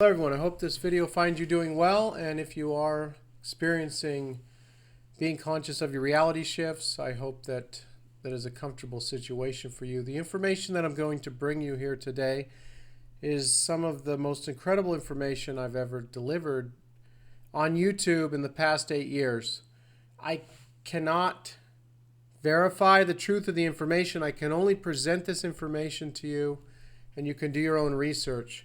Hello everyone, I hope this video finds you doing well, and if you are experiencing being conscious of your reality shifts, I hope that is a comfortable situation for you. The information that I'm going to bring you here today is some of the most incredible information I've ever delivered on YouTube in the past 8 years. I cannot verify the truth of the information. I can only present this information to you, and you can do your own research.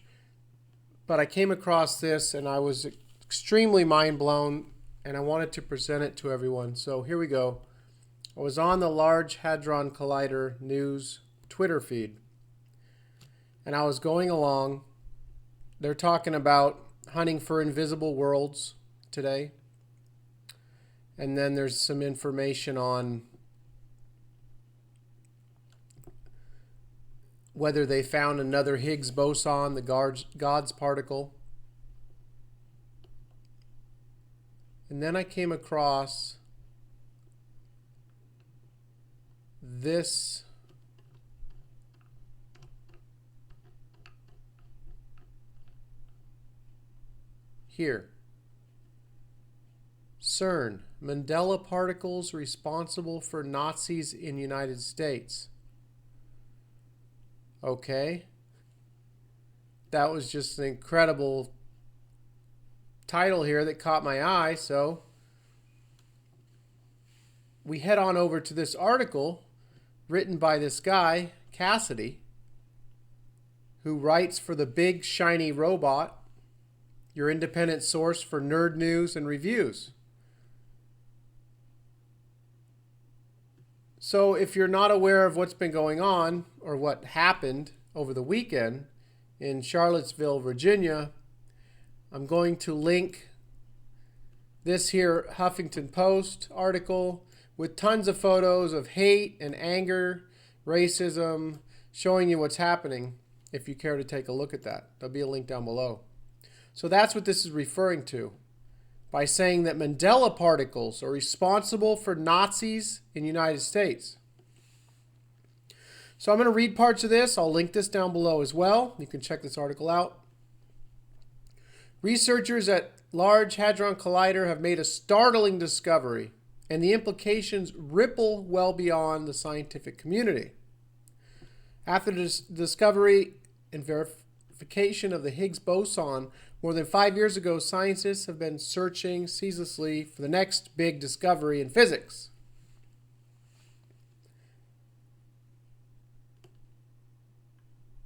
But I came across this and I was extremely mind blown, and I wanted to present it to everyone. So here we go. I was on the Large Hadron Collider News Twitter feed, and I was going along. They're talking about hunting for invisible worlds today. And then there's some information on whether they found another Higgs boson, the God's particle. And then I came across this here. CERN, Mandela particles responsible for Nazis in United States. Okay, that was just an incredible title here that caught my eye. So we head on over to this article written by this guy, Cassidy, who writes for the Big Shiny Robot, your independent source for nerd news and reviews. So if you're not aware of what's been going on or what happened over the weekend in Charlottesville, Virginia, I'm going to link this here Huffington Post article with tons of photos of hate and anger, racism, showing you what's happening if you care to take a look at that. There'll be a link down below. So that's what this is referring to by saying that Mandela particles are responsible for Nazis in the United States. So I'm going to read parts of this. I'll link this down below as well. You can check this article out. Researchers at Large Hadron Collider have made a startling discovery, and the implications ripple well beyond the scientific community. After the discovery and verification of the Higgs boson more than 5 years ago, scientists have been searching ceaselessly for the next big discovery in physics.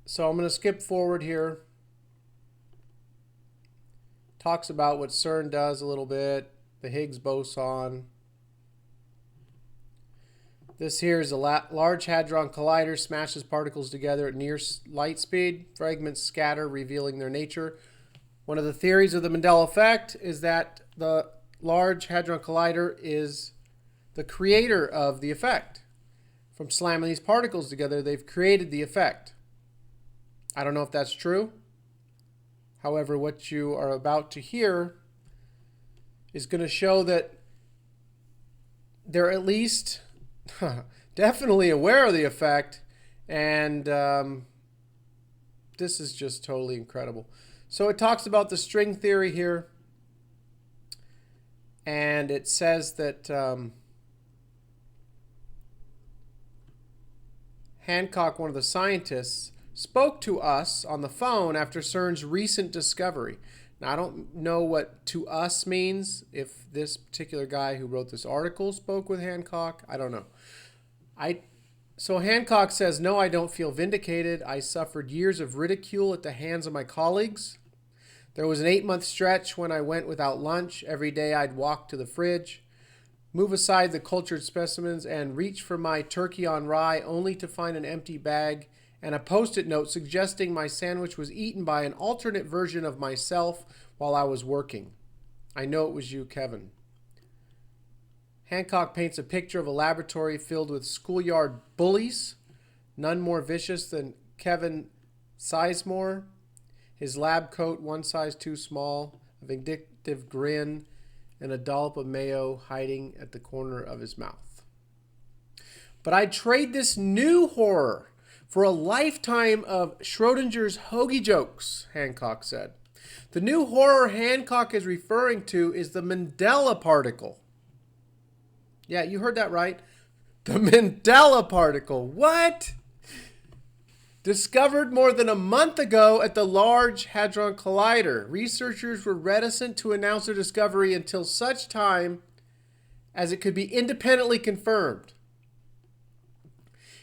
So I'm going to skip forward here. Talks about what CERN does a little bit, the Higgs boson. This here is a Large Hadron Collider smashes particles together at near light speed. Fragments scatter, revealing their nature. One of the theories of the Mandela Effect is that the Large Hadron Collider is the creator of the effect. From slamming these particles together, they've created the effect. I don't know if that's true. However, what you are about to hear is going to show that they're at least definitely aware of the effect, and this is just totally incredible. So it talks about the string theory here, and it says that Hancock, one of the scientists, spoke to us on the phone after CERN's recent discovery. Now, I don't know what "to us" means, if this particular guy who wrote this article spoke with Hancock. I don't know. So Hancock says, "No, I don't feel vindicated. I suffered years of ridicule at the hands of my colleagues. There was an 8-month stretch when I went without lunch. Every day I'd walk to the fridge, move aside the cultured specimens, and reach for my turkey on rye, only to find an empty bag and a Post-it note suggesting my sandwich was eaten by an alternate version of myself while I was working. I know it was you, Kevin." Hancock paints a picture of a laboratory filled with schoolyard bullies, none more vicious than Kevin Sizemore, his lab coat one size too small, a vindictive grin, and a dollop of mayo hiding at the corner of his mouth. "But I'd trade this new horror for a lifetime of Schrodinger's hoagie jokes," Hancock said. The new horror Hancock is referring to is the Mandela particle. Yeah, you heard that right. The Mandela particle. What? Discovered more than a month ago at the Large Hadron Collider. Researchers were reticent to announce their discovery until such time as it could be independently confirmed.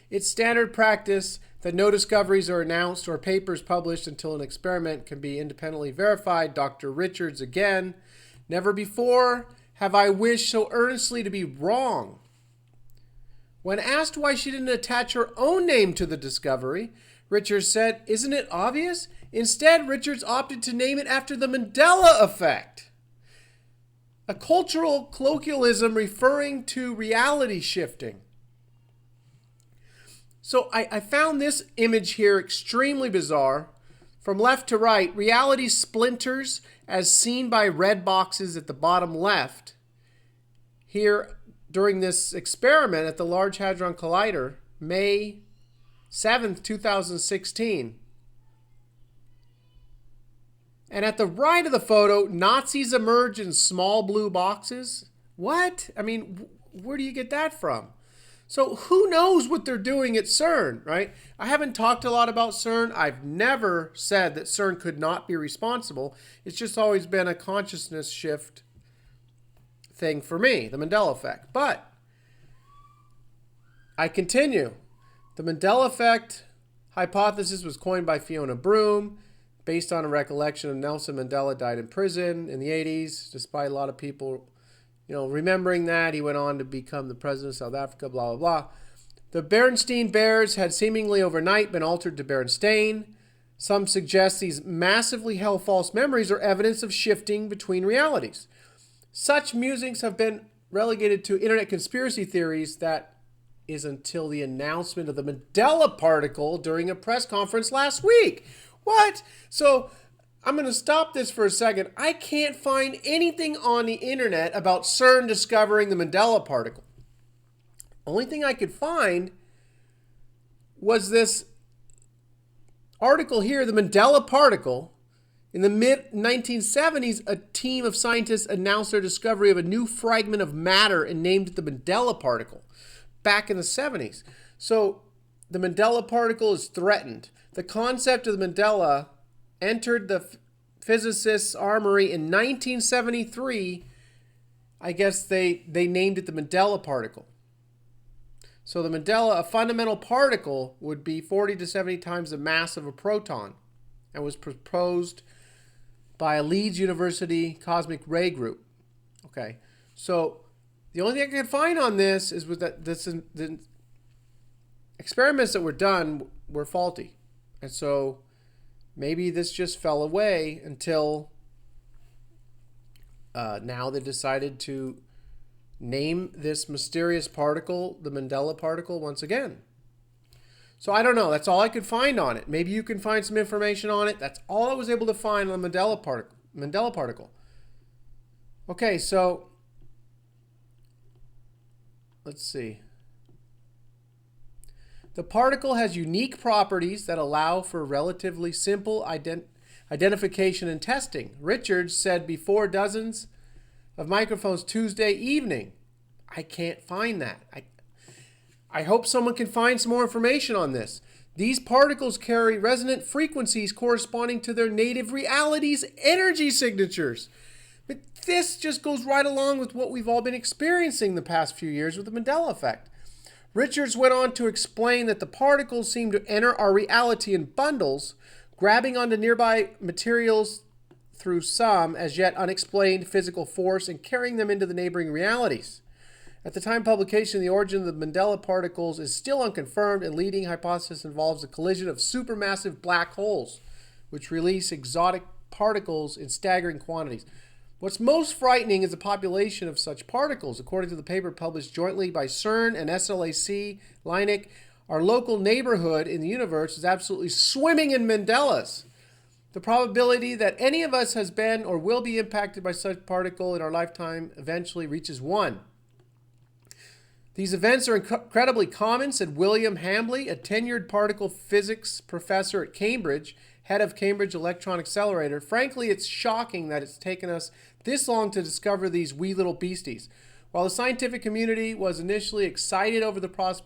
It's standard practice that no discoveries are announced or papers published until an experiment can be independently verified. Dr. Richards again. Never before have I wished so earnestly to be wrong. When asked why she didn't attach her own name to the discovery, Richards said, "Isn't it obvious?" Instead, Richards opted to name it after the Mandela Effect, a cultural colloquialism referring to reality shifting. So I found this image here extremely bizarre. From left to right, reality splinters as seen by red boxes at the bottom left. Here, during this experiment at the Large Hadron Collider, May 7th, 2016. And at the right of the photo, Nazis emerge in small blue boxes. What? I mean, where do you get that from? So who knows what they're doing at CERN, right? I haven't talked a lot about CERN. I've never said that CERN could not be responsible. It's just always been a consciousness shift thing for me, the Mandela Effect. But I continue. The Mandela Effect hypothesis was coined by Fiona Broome based on a recollection of Nelson Mandela died in prison in the 80s, despite a lot of people remembering that. He went on to become the president of South Africa, blah, blah, blah. The Berenstain Bears had seemingly overnight been altered to Berenstain. Some suggest these massively held false memories are evidence of shifting between realities. Such musings have been relegated to internet conspiracy theories. That is until the announcement of the Mandela particle during a press conference last week. What? So I'm going to stop this for a second. I can't find anything on the internet about CERN discovering the Mandela particle. Only thing I could find was this article here, the Mandela particle. In the mid-1970s, a team of scientists announced their discovery of a new fragment of matter and named it the Mandela particle back in the 70s. So the Mandela particle is threatened. The concept of the Mandela entered the physicists' armory in 1973. I guess they named it the Mandela particle. So the Mandela, a fundamental particle, would be 40 to 70 times the mass of a proton and was proposed by a Leeds University cosmic ray group. Okay, so the only thing I could find on this is that the experiments that were done were faulty. And so maybe this just fell away until now they decided to name this mysterious particle the Mandela particle once again. So I don't know. That's all I could find on it. Maybe you can find some information on it. That's all I was able to find on the Mandela particle. Okay, so let's see. The particle has unique properties that allow for relatively simple identification and testing. Richards said before dozens of microphones Tuesday evening. I can't find that. I hope someone can find some more information on this. These particles carry resonant frequencies corresponding to their native reality's energy signatures. But this just goes right along with what we've all been experiencing the past few years with the Mandela Effect. Richards went on to explain that the particles seem to enter our reality in bundles, grabbing onto nearby materials through some as yet unexplained physical force and carrying them into the neighboring realities. At the time of publication, the origin of the Mandela particles is still unconfirmed, and leading hypothesis involves the collision of supermassive black holes, which release exotic particles in staggering quantities. What's most frightening is the population of such particles. According to the paper published jointly by CERN and SLAC, Leinik, our local neighborhood in the universe is absolutely swimming in Mandelas. The probability that any of us has been or will be impacted by such particle in our lifetime eventually reaches 1. These events are incredibly common, said William Hambley, a tenured particle physics professor at Cambridge. head of Cambridge Electron Accelerator. Frankly, it's shocking that it's taken us this long to discover these wee little beasties. While the scientific community was initially excited over the prospect